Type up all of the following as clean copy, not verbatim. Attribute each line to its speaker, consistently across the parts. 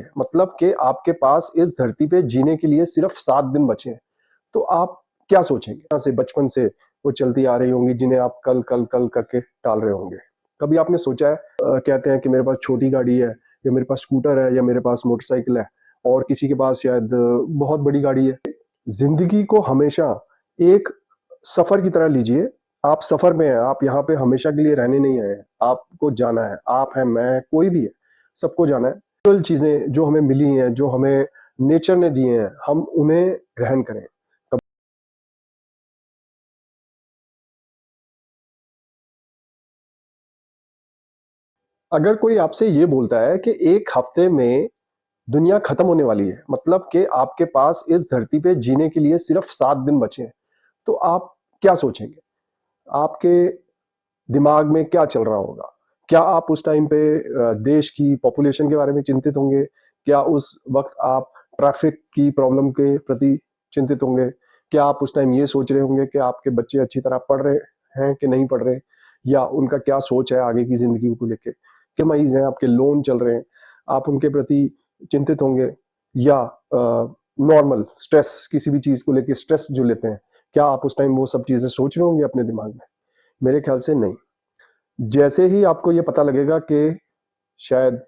Speaker 1: है, मतलब कि आपके पास इस धरती पे जीने के लिए सिर्फ 7 दिन बचे हैं, तो आप क्या सोचेंगे? यहाँ से बचपन से वो चलती आ रही होंगी जिन्हें आप कल कल कल करके टाल रहे होंगे। कभी आपने सोचा है, कहते हैं कि मेरे पास छोटी गाड़ी है या मेरे पास स्कूटर है या मेरे पास मोटरसाइकिल है और किसी के पास शायद बहुत बड़ी गाड़ी है। जिंदगी को हमेशा एक सफर की तरह लीजिए। आप सफर में हैं, आप यहाँ पे हमेशा के लिए रहने नहीं आए हैं, आपको जाना है। आप हैं, मैं, कोई भी है, सबको जाना है। केवल चीजें जो हमें मिली हैं, जो हमें नेचर ने दी हैं, हम उन्हें ग्रहण करें। अगर कोई आपसे ये बोलता है कि एक हफ्ते में दुनिया खत्म होने वाली है, मतलब कि आपके पास इस धरती पे जीने के लिए सिर्फ 7 दिन बचे हैं, तो आप क्या सोचेंगे? आपके दिमाग में क्या चल रहा होगा? क्या आप उस टाइम पे देश की पॉपुलेशन के बारे में चिंतित होंगे? क्या उस वक्त आप ट्रैफिक की प्रॉब्लम के प्रति चिंतित होंगे? क्या आप उस टाइम ये सोच रहे होंगे कि आपके बच्चे अच्छी तरह पढ़ रहे हैं कि नहीं पढ़ रहे, या उनका क्या सोच है आगे की जिंदगी को लेके? क्या मईज हैं, आपके लोन चल रहे हैं, आप उनके प्रति चिंतित होंगे? या नॉर्मल स्ट्रेस, किसी भी चीज को लेके स्ट्रेस जो लेते हैं, क्या आप उस टाइम वो सब चीजें सोच रहे होंगे अपने दिमाग में? मेरे ख्याल से नहीं। जैसे ही आपको ये पता लगेगा कि शायद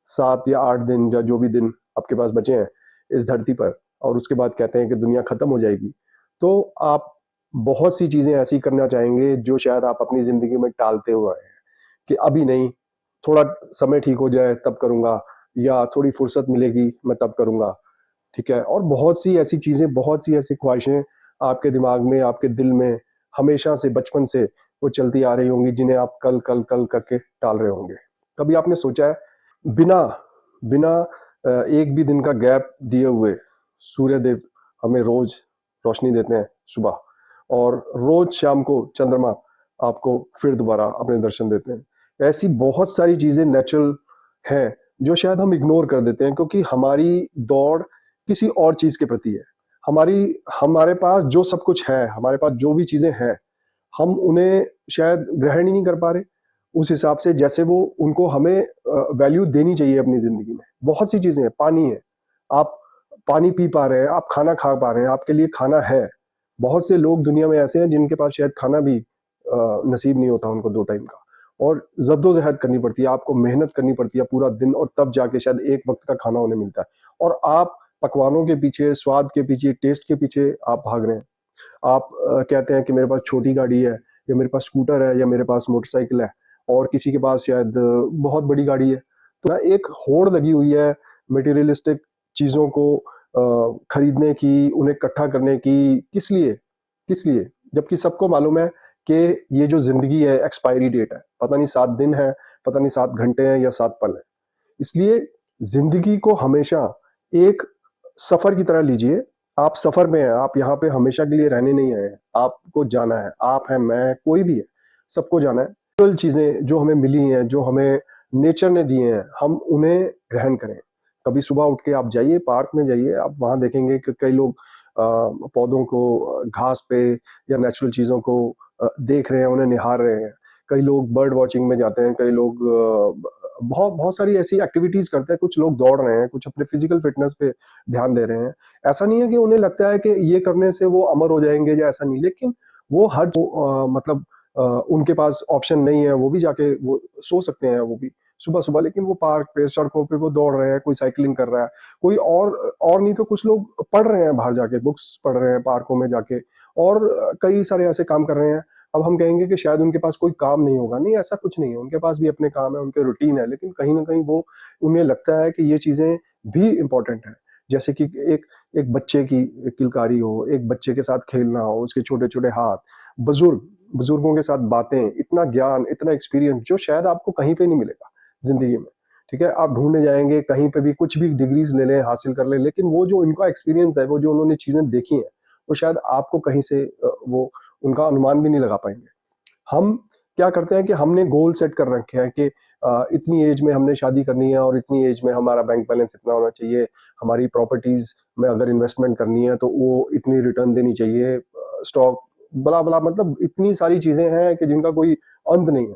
Speaker 1: 7 या 8 दिन या जो भी दिन आपके पास बचे हैं इस धरती पर, और उसके बाद कहते हैं कि दुनिया खत्म हो जाएगी, तो आप बहुत सी चीजें ऐसी करना चाहेंगे जो शायद आप अपनी जिंदगी में टालते हुए आए हैं कि अभी नहीं, थोड़ा समय ठीक हो जाए तब करूंगा, या थोड़ी फुर्सत मिलेगी मैं तब करूंगा। ठीक है, और बहुत सी ऐसी चीजें, बहुत सी ऐसी ख्वाहिशें आपके दिमाग में, आपके दिल में हमेशा से, बचपन से वो चलती आ रही होंगी जिन्हें आप कल कल कल करके टाल रहे होंगे। कभी आपने सोचा है, बिना बिना एक भी दिन का गैप दिए हुए सूर्य देव हमें रोज रोशनी देते हैं सुबह, और रोज शाम को चंद्रमा आपको फिर दोबारा अपने दर्शन देते हैं। ऐसी बहुत सारी चीजें नेचुरल हैं जो शायद हम इग्नोर कर देते हैं, क्योंकि हमारी दौड़ किसी और चीज के प्रति है। हमारी हमारे पास जो सब कुछ है, हमारे पास जो भी चीजें हैं, हम उन्हें शायद ग्रहण ही नहीं कर पा रहे उस हिसाब से जैसे वो उनको हमें वैल्यू देनी चाहिए अपनी जिंदगी में। बहुत सी चीजें हैं, पानी है, आप पानी पी पा रहे हैं, आप खाना खा पा रहे हैं, आपके लिए खाना है। बहुत से लोग दुनिया में ऐसे हैं जिनके पास शायद खाना भी नसीब नहीं होता उनको 2 टाइम का, और जद्दोजहद करनी पड़ती है, आपको मेहनत करनी पड़ती है पूरा दिन, और तब जाके शायद एक वक्त का खाना उन्हें मिलता है। और आप पकवानों के पीछे, स्वाद के पीछे, टेस्ट के पीछे आप भाग रहे हैं। आप कहते हैं कि मेरे पास छोटी गाड़ी है या मेरे पास स्कूटर है या मेरे पास मोटरसाइकिल है, और किसी के पास शायद बहुत बड़ी गाड़ी है। तो ना एक होड़ लगी हुई है मटेरियलिस्टिक चीजों को खरीदने की, उन्हें इकट्ठा करने की। किस लिए? किस लिए? जबकि सबको मालूम है कि ये जो जिंदगी है एक्सपायरी डेट है, पता नहीं 7 दिन है, पता नहीं 7 घंटे हैं या 7 पल है। इसलिए जिंदगी को हमेशा एक सफर की तरह लीजिए। आप सफर में हैं, आप यहाँ पे हमेशा के लिए रहने नहीं आए हैं, आपको जाना है। आप हैं, मैं, कोई भी है, सबको जाना है। केवल चीजें जो हमें मिली हैं, जो हमें नेचर ने दी हैं, हम उन्हें ग्रहण करें। कभी सुबह उठ के आप जाइए, पार्क में जाइए, आप वहां देखेंगे कि कई लोग पौधों को, घास पे या नेचुरल चीजों को देख रहे हैं, उन्हें निहार रहे हैं। कई लोग बर्ड वॉचिंग में जाते हैं, कई लोग बहुत बहुत सारी ऐसी एक्टिविटीज करते हैं। कुछ लोग दौड़ रहे हैं, कुछ अपने फिजिकल फिटनेस पे ध्यान दे रहे हैं। ऐसा नहीं है कि उन्हें लगता है कि ये करने से वो अमर हो जाएंगे या ऐसा नहीं, लेकिन वो हर मतलब उनके पास ऑप्शन नहीं है, वो भी जाके वो सो सकते हैं, वो भी सुबह सुबह। लेकिन वो पार्क पे, सड़कों पे वो दौड़ रहे हैं, कोई साइकिलिंग कर रहा है, कोई और नहीं तो कुछ लोग पढ़ रहे हैं, बाहर जाके बुक्स पढ़ रहे हैं पार्कों में जाके, और कई सारे ऐसे काम कर रहे हैं। अब हम कहेंगे कि शायद उनके पास कोई काम नहीं होगा, नहीं, ऐसा कुछ नहीं है, उनके पास भी अपने काम है, उनके रूटीन है, लेकिन कहीं ना कहीं वो, उन्हें लगता है कि ये चीजें भी इंपॉर्टेंट है। जैसे कि एक एक बच्चे की किलकारी हो, एक बच्चे के साथ खेलना हो, उसके छोटे छोटे हाथ, बुजुर्गों के साथ बातें, इतना ज्ञान, इतना एक्सपीरियंस जो शायद आपको कहीं पे नहीं मिलेगा जिंदगी में। ठीक है, आप ढूंढने जाएंगे कहीं पे भी, कुछ भी डिग्रीज ले लें, हासिल कर लें, लेकिन वो जो उनका एक्सपीरियंस है, वो जो उन्होंने चीजें देखी हैं, वो शायद आपको कहीं से वो उनका अनुमान भी नहीं लगा पाएंगे। हम क्या करते हैं कि हमने गोल सेट कर रखे हैं कि इतनी एज में हमने शादी करनी है, और इतनी एज में हमारा बैंक बैलेंस इतना होना चाहिए, हमारी प्रॉपर्टीज में अगर इन्वेस्टमेंट करनी है तो वो इतनी रिटर्न देनी चाहिए, स्टॉक, बला बला, मतलब इतनी सारी चीजें हैं कि जिनका कोई अंत नहीं है।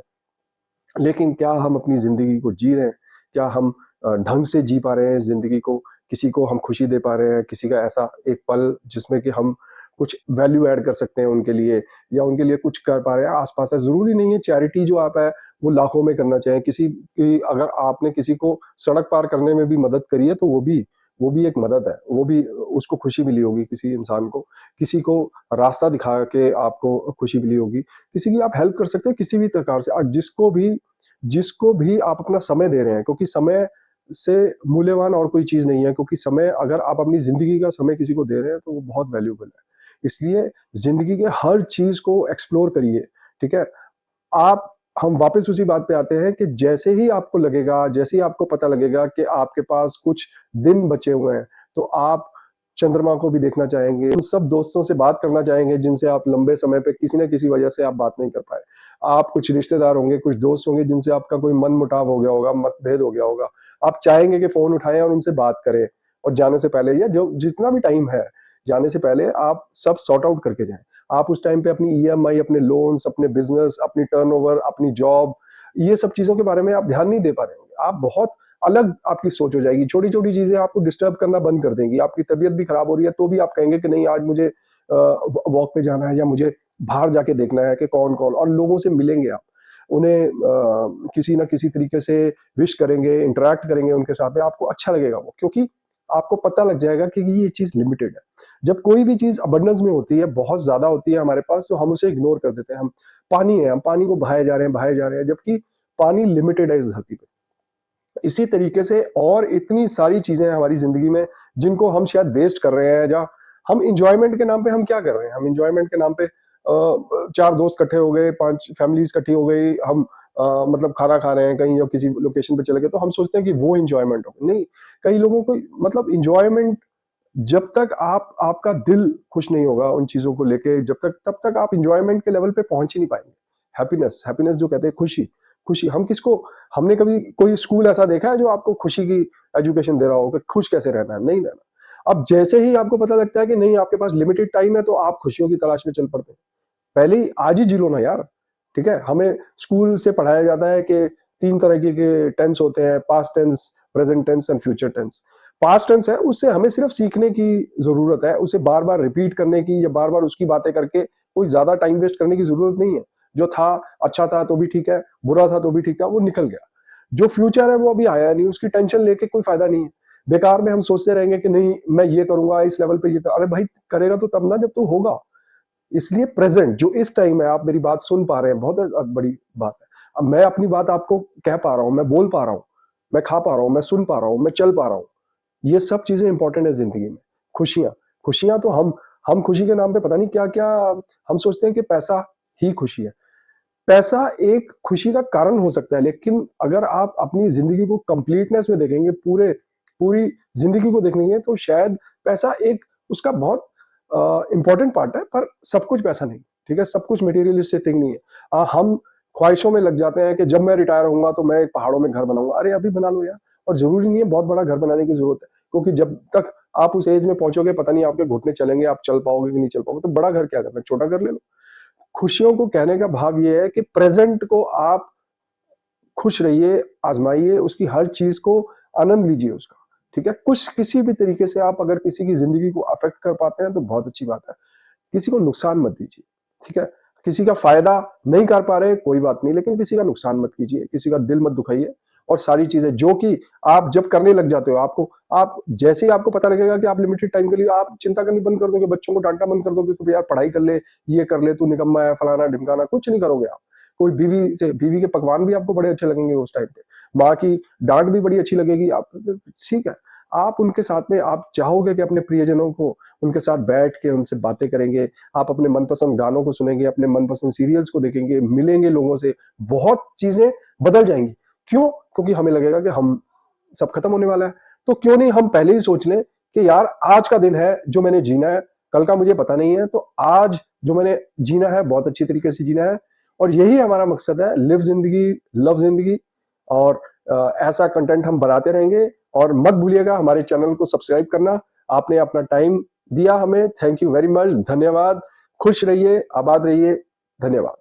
Speaker 1: लेकिन क्या हम अपनी जिंदगी को जी रहे हैं? क्या हम ढंग से जी पा रहे हैं जिंदगी को, किसी को हम खुशी दे पा रहे हैं, किसी का ऐसा एक पल जिसमें कि हम कुछ वैल्यू ऐड कर सकते हैं उनके लिए, या उनके लिए कुछ कर पा रहे हैं आसपास है। जरूरी नहीं है चैरिटी जो आप है वो लाखों में करना चाहिए, किसी की अगर आपने किसी को सड़क पार करने में भी मदद करी है तो वो भी एक मदद है, वो भी उसको खुशी मिली होगी किसी इंसान को, किसी को रास्ता दिखा के आपको खुशी मिली होगी, किसी की आप हेल्प कर सकते हो किसी भी प्रकार से। जिसको भी आप अपना समय दे रहे हैं, क्योंकि समय से मूल्यवान और कोई चीज नहीं है, क्योंकि समय अगर आप अपनी जिंदगी का समय किसी को दे रहे हैं तो वो बहुत वैल्यूबल है। इसलिए जिंदगी के हर चीज को एक्सप्लोर करिए, ठीक है। आप हम वापस उसी बात पे आते हैं कि जैसे ही आपको लगेगा, जैसे ही आपको पता लगेगा कि आपके पास कुछ दिन बचे हुए हैं, तो आप चंद्रमा को भी देखना चाहेंगे, उन सब दोस्तों से बात करना चाहेंगे जिनसे आप लंबे समय पे किसी न किसी वजह से आप बात नहीं कर पाए। आप कुछ रिश्तेदार होंगे, कुछ दोस्त होंगे जिनसे आपका कोई मन मुटाव हो गया होगा, मतभेद हो गया होगा। आप चाहेंगे कि फोन उठाएं और उनसे बात करें, और जाने से पहले या जो जितना भी टाइम है, जाने से पहले आप सब सॉर्ट आउट करके जाएं। आप उस टाइम पे अपनी ईएमआई, अपने लोन्स, अपने बिजनेस, अपनी टर्नओवर, अपनी जॉब, ये सब चीजों के बारे में आप ध्यान नहीं दे पा रहे होंगे। आप बहुत अलग आपकी सोच हो जाएगी, छोटी छोटी चीजें आपको डिस्टर्ब करना बंद कर देंगी। आपकी तबीयत भी खराब हो रही है तो भी आप कहेंगे कि नहीं आज मुझे वॉक पे जाना है, या मुझे बाहर जाके देखना है कि कौन कौन, और लोगों से मिलेंगे आप, उन्हें किसी ना किसी तरीके से विश करेंगे, इंटरेक्ट करेंगे उनके साथ में, आपको अच्छा लगेगा वो, क्योंकि आपको पता लग जाएगा कि ये चीज लिमिटेड है। जब कोई भी चीज अबंडेंस में होती है, बहुत ज्यादा होती है हमारे पास, तो हम उसे इग्नोर कर देते हैं। हम पानी है, हम पानी को बहाए जा रहे हैं, बहाए जा रहे हैं, जबकि पानी लिमिटेड है इस धरती पे। इसी तरीके से और इतनी सारी चीजें हैं हमारी जिंदगी में जिनको हम शायद वेस्ट कर रहे हैं, या हम इंजॉयमेंट के नाम पे हम क्या कर रहे हैं, हम इंजॉयमेंट के नाम पे चार दोस्त इकट्ठे हो गए, पांच फैमिलीज इकट्ठी हो गई, हम मतलब खाना खा रहे हैं कहीं या किसी लोकेशन पे चले गए, तो हम सोचते हैं कि वो इंजॉयमेंट हो। नहीं, कई लोगों को मतलब इंजॉयमेंट, जब तक आपका दिल खुश नहीं होगा उन चीजों को लेके, जब तक तब तक आप इंजॉयमेंट के लेवल पे पहुंच ही नहीं पाएंगे। हैप्पीनेस, हैप्पीनेस जो कहते हैं, खुशी, खुशी हम किसको, हमने कभी कोई स्कूल ऐसा देखा है जो आपको खुशी की एजुकेशन दे रहा हो कि खुश कैसे रहना है? नहीं रहना। अब जैसे ही आपको पता लगता है कि नहीं आपके पास लिमिटेड टाइम है, तो आप खुशियों की तलाश में चल पड़ते हैं। पहले ही आज ही जी लो ना यार, ठीक है। हमें स्कूल से पढ़ाया जाता है कि तीन तरह के टेंस होते हैं, past tense, present tense and future tense. Past tense है, उससे हमें सिर्फ सीखने की जरूरत है, उसे बार बार रिपीट करने की या बार बार उसकी बातें करके कोई ज्यादा टाइम वेस्ट करने की जरूरत नहीं है। जो था अच्छा था तो भी ठीक है, बुरा था तो भी ठीक था, वो निकल गया। जो फ्यूचर है वो अभी आया नहीं, उसकी टेंशन लेके कोई फायदा नहीं है। बेकार में हम सोचते रहेंगे कि नहीं मैं ये करूंगा, इस लेवल पे ये अरे भाई करेगा तो तब ना जब तो होगा। इसलिए प्रेजेंट जो इस टाइम है, आप मेरी बात सुन पा रहे हैं, बहुत बड़ी बात है। अब मैं अपनी बात आपको कह पा रहा हूं, मैं बोल पा रहा हूं, मैं खा पा रहा हूं, मैं सुन पा रहा हूं, मैं चल पा रहा हूं, ये सब चीजें इंपॉर्टेंट है जिंदगी में। खुशियां, खुशियां तो हम खुशी के नाम पे पता नहीं क्या क्या, हम सोचते हैं कि पैसा ही खुशी है। पैसा एक खुशी का कारण हो सकता है, लेकिन अगर आप अपनी जिंदगी को कंप्लीटनेस में देखेंगे, पूरे पूरी जिंदगी को देखेंगे, तो शायद पैसा एक उसका बहुत इंपॉर्टेंट पार्ट है, पर सब कुछ पैसा नहीं, ठीक है। सब कुछ मटेरियलिस्टिक थिंग नहीं है। हम ख्वाहिशों में लग जाते हैं कि जब मैं रिटायर होऊंगा तो मैं एक पहाड़ों में घर बनाऊंगा। अरे अभी बना लो यार, और जरूरी नहीं है बहुत बड़ा घर बनाने की जरूरत है, क्योंकि जब तक आप उस एज में पहुंचोगे पता नहीं आपके घुटने चलेंगे, आप चल पाओगे कि नहीं चल पाओगे, तो बड़ा घर क्या करना, छोटा घर ले लो। खुशियों को कहने का भाव ये है कि प्रेजेंट को आप खुश रहिए, आजमाइए, उसकी हर चीज को आनंद लीजिए उसका, ठीक है। कुछ किसी भी तरीके से आप अगर किसी की जिंदगी को अफेक्ट कर पाते हैं तो बहुत अच्छी बात है। किसी को नुकसान मत दीजिए, ठीक है। किसी का फायदा नहीं कर पा रहे कोई बात नहीं, लेकिन किसी का नुकसान मत कीजिए, किसी का दिल मत दुखाइए। और सारी चीजें जो कि आप जब करने लग जाते हो, आपको आप जैसे ही आपको पता लगेगा कि आप लिमिटेड टाइम के लिए, आप चिंता करनी बंद कर दोगे, बच्चों को डांटना बंद कर दोगे कि यार पढ़ाई कर ले, ये कर ले, तू निकम्मा है, फलाना ढिमकाना, कुछ नहीं करोगे आप। कोई बीवी के पकवान भी आपको बड़े अच्छे लगेंगे उस टाइम पे, माँ की डांट भी बड़ी अच्छी लगेगी आप, ठीक है। आप उनके साथ में आप चाहोगे कि अपने प्रियजनों को उनके साथ बैठ के उनसे बातें करेंगे, आप अपने मनपसंद गानों को सुनेंगे, अपने मनपसंद सीरियल्स को देखेंगे, मिलेंगे लोगों से, बहुत चीजें बदल जाएंगी। क्यों? क्योंकि हमें लगेगा कि हम सब खत्म होने वाला है। तो क्यों नहीं हम पहले ही सोच लें कि यार आज का दिन है जो मैंने जीना है, कल का मुझे पता नहीं है, तो आज जो मैंने जीना है बहुत अच्छी तरीके से जीना है। और यही हमारा मकसद है, लिव जिंदगी, लव जिंदगी। और ऐसा कंटेंट हम बनाते रहेंगे। और मत भूलिएगा हमारे चैनल को सब्सक्राइब करना। आपने अपना टाइम दिया हमें, थैंक यू वेरी मच, धन्यवाद। खुश रहिए, आबाद रहिए, धन्यवाद।